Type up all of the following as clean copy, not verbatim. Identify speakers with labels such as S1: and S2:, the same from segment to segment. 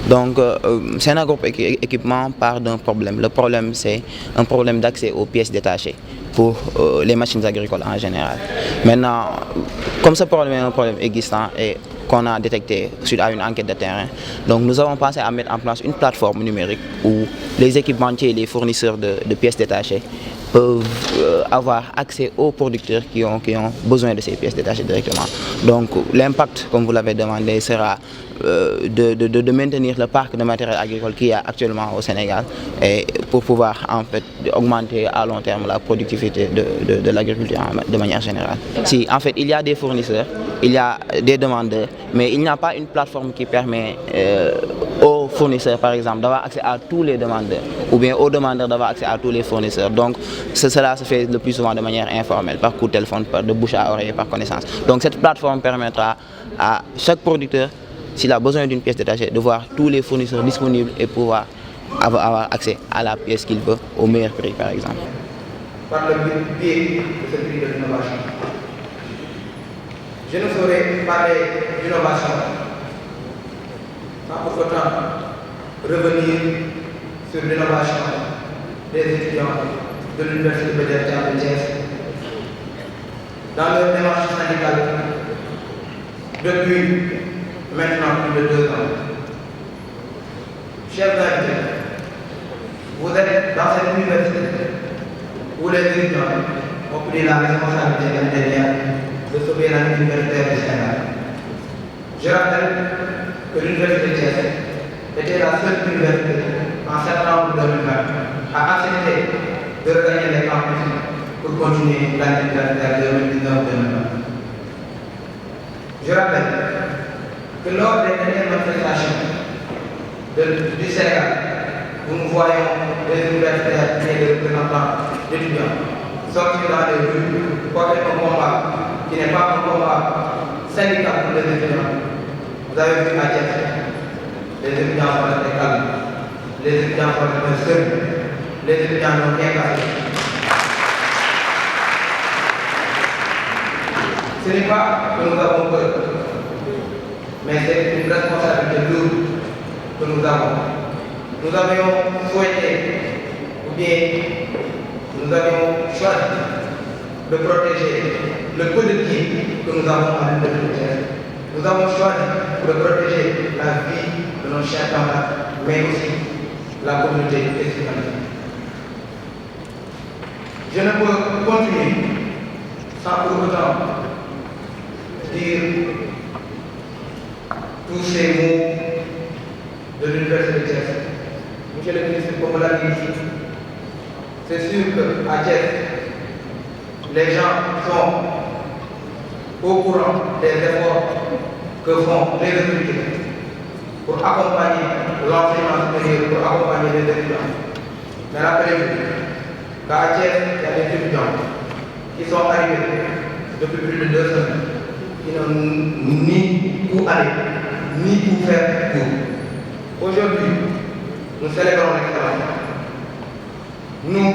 S1: Donc, Senagroup Équipement part d'un problème. Le problème, c'est un problème d'accès aux pièces détachées pour les machines agricoles en général. Maintenant, comme ce problème est un problème existant et qu'on a détecté suite à une enquête de terrain, donc nous avons pensé à mettre en place une plateforme numérique où les équipementiers et les fournisseurs de pièces détachées peuvent avoir accès aux producteurs qui ont besoin de ces pièces détachées directement. Donc l'impact, comme vous l'avez demandé, sera de maintenir le parc de matériel agricole qu'il y a actuellement au Sénégal et pour pouvoir en fait augmenter à long terme la productivité de l'agriculture de manière générale. Si en fait il y a des fournisseurs, il y a des demandeurs, mais il n'y a pas une plateforme qui permet aux fournisseurs par exemple d'avoir accès à tous les demandeurs ou bien aux demandeurs d'avoir accès à tous les fournisseurs. Donc cela se fait le plus souvent de manière informelle, par coup de téléphone, de bouche à oreille, par connaissance. Donc cette plateforme permettra à chaque producteur, s'il a besoin d'une pièce détachée, de voir tous les fournisseurs disponibles et pouvoir avoir accès à la pièce qu'il veut au meilleur prix par exemple.
S2: Par le biais de ce prix de l'innovation. Je ne saurais parler d'innovation sans pour autant revenir sur l'innovation des étudiants de l'Université de Thiès dans leur démarche syndicale depuis maintenant plus de 2 ans. Chers invités, vous êtes dans cette université où les étudiants ont pris la responsabilité dernière de sauver la université du Sénégal. Je rappelle que l'Université de Thiès était la seule université en septembre 2020 à accepter de regagner les campus pour continuer l'année universitaire 2019-2020. Je rappelle que lors des dernières manifestations du Sénégal, nous voyons les universitaires et les représentants d'étudiants sortir dans les rues, porter un combat qui n'est pas un combat syndical pour les étudiants. Vous avez vu à Thiès, les étudiants sont restés calmes, les étudiants sont restés seuls, les étudiants n'ont rien cassé. Ce n'est pas que nous avons peur, mais c'est une responsabilité lourde que nous avons. Nous avions souhaité, ou bien nous avions choisi de protéger le peu de pieds que nous avons à l'intérieur de Thiès. Nous avons choisi de protéger la vie de nos chers camarades, mais aussi la communauté étudiante. Je ne peux continuer sans pour autant dire tous ces mots de l'Université de Thiès. Monsieur le ministre, comme l'a dit, c'est sûr qu'à Thiès, les gens sont au courant des efforts que font les autorités pour accompagner l'enseignement supérieur, pour accompagner les étudiants. Mais rappelez-vous qu'à Thiès, il y a des étudiants qui sont arrivés depuis plus de 2 semaines, qui n'ont ni où aller, ni où faire cours. Aujourd'hui, nous célébrons l'excellence. Nous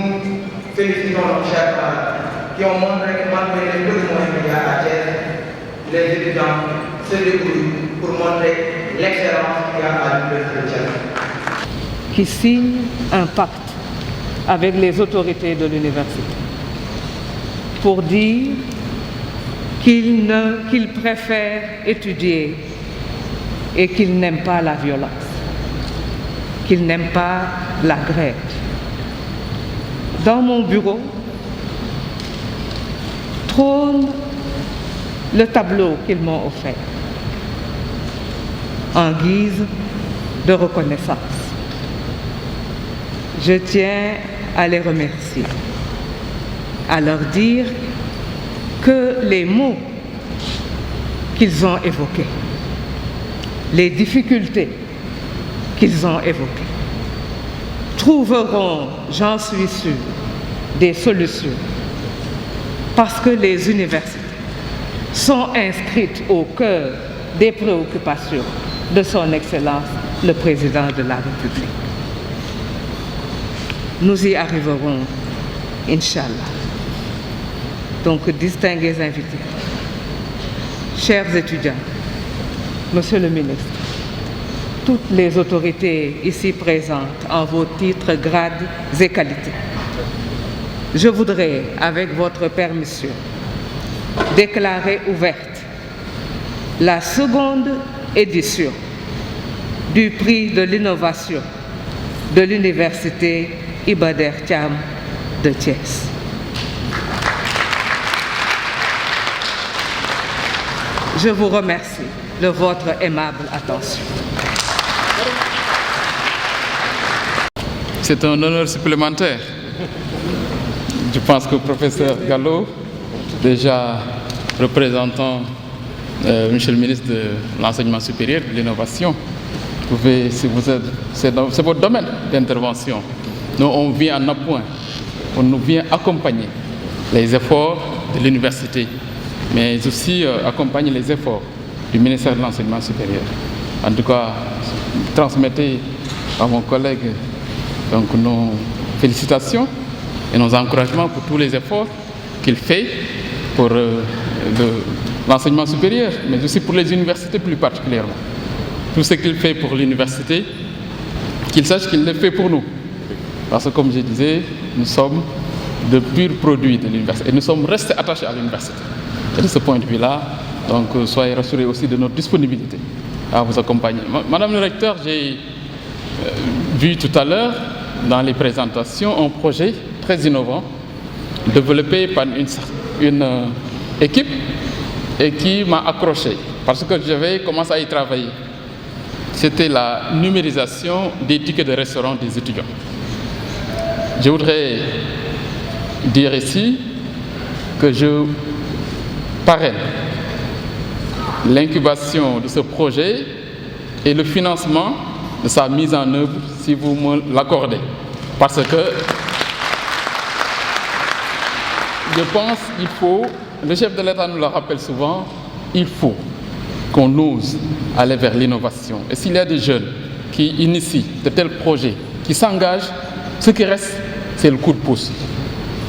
S2: félicitons nos chers camarades qui ont montré que malgré les peu de moyens qu'il y a à Thiès, les étudiants se débrouillent pour montrer l'excellence qu'il y a à l'Université de Thiès.
S3: Qui signe un pacte avec les autorités de l'université pour dire qu'il préfère étudier et qu'il n'aime pas la violence, qu'il n'aime pas la grève. Dans mon bureau trône le tableau qu'ils m'ont offert en guise de reconnaissance. Je tiens à les remercier, à leur dire que les mots qu'ils ont évoqués, les difficultés qu'ils ont évoquées, trouveront, j'en suis sûre, des solutions parce que les universités sont inscrites au cœur des préoccupations de son Excellence, le Président de la République. Nous y arriverons, Inch'Allah. Donc, distingués invités, chers étudiants, Monsieur le ministre, toutes les autorités ici présentes en vos titres, grades et qualités, je voudrais, avec votre permission, déclarer ouverte la seconde édition du prix de l'innovation de l'Université Iba Der Thiam de Thiès. Je vous remercie de votre aimable attention.
S4: C'est un honneur supplémentaire. Je pense que le professeur Gallo, déjà représentant Monsieur le ministre de l'Enseignement supérieur et de l'Innovation, c'est votre domaine d'intervention. Nous, on vient en appoint, on nous vient accompagner les efforts de l'université, mais aussi accompagner les efforts du ministère de l'Enseignement supérieur. En tout cas, transmettez à mon collègue donc, nos félicitations et nos encouragements pour tous les efforts qu'il fait pour l'enseignement supérieur, mais aussi pour les universités plus particulièrement. Tout ce qu'il fait pour l'université, qu'il sache qu'il le fait pour nous. Parce que comme je disais, nous sommes de purs produits de l'université et nous sommes restés attachés à l'université. Et de ce point de vue-là, donc soyez rassurés aussi de notre disponibilité à vous accompagner. Madame le recteur, j'ai vu tout à l'heure dans les présentations un projet très innovant développé par une équipe et qui m'a accroché parce que j'avais commencé à y travailler. C'était la numérisation des tickets de restaurant des étudiants. Je voudrais dire ici que je parraine l'incubation de ce projet et le financement de sa mise en œuvre, si vous me l'accordez. Parce que je pense qu'il faut, le chef de l'État nous le rappelle souvent, il faut qu'on ose aller vers l'innovation. Et s'il y a des jeunes qui initient de tels projets, qui s'engagent, ce qui reste, c'est le coup de pouce,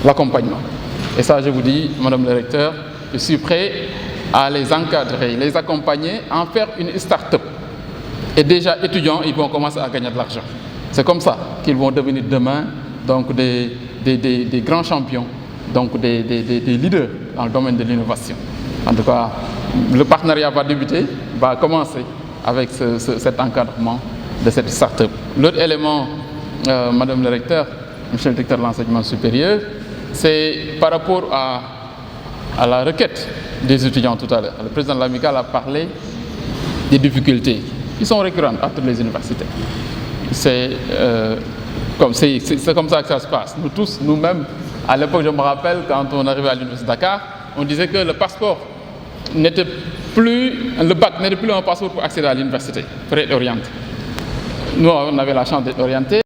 S4: l'accompagnement. Et ça, je vous dis, Madame le recteur, je suis prêt à les encadrer, les accompagner, en faire une start-up. Et déjà, étudiants, ils vont commencer à gagner de l'argent. C'est comme ça qu'ils vont devenir demain donc des grands champions, donc des leaders dans le domaine de l'innovation. En tout cas, le partenariat va débuter, va commencer avec cet encadrement de cette start-up. L'autre élément, Madame le recteur, Monsieur le directeur de l'enseignement supérieur, c'est par rapport à la requête des étudiants tout à l'heure. Le président de l'amicale a parlé des difficultés qui sont récurrentes à toutes les universités. C'est comme ça que ça se passe. Nous tous, nous-mêmes, à l'époque, je me rappelle, quand on arrivait à l'université de Dakar, on disait que le passeport n'était plus, le bac n'était plus un passeport pour accéder à l'université, pour être orienté. Nous, on avait la chance d'être orientés.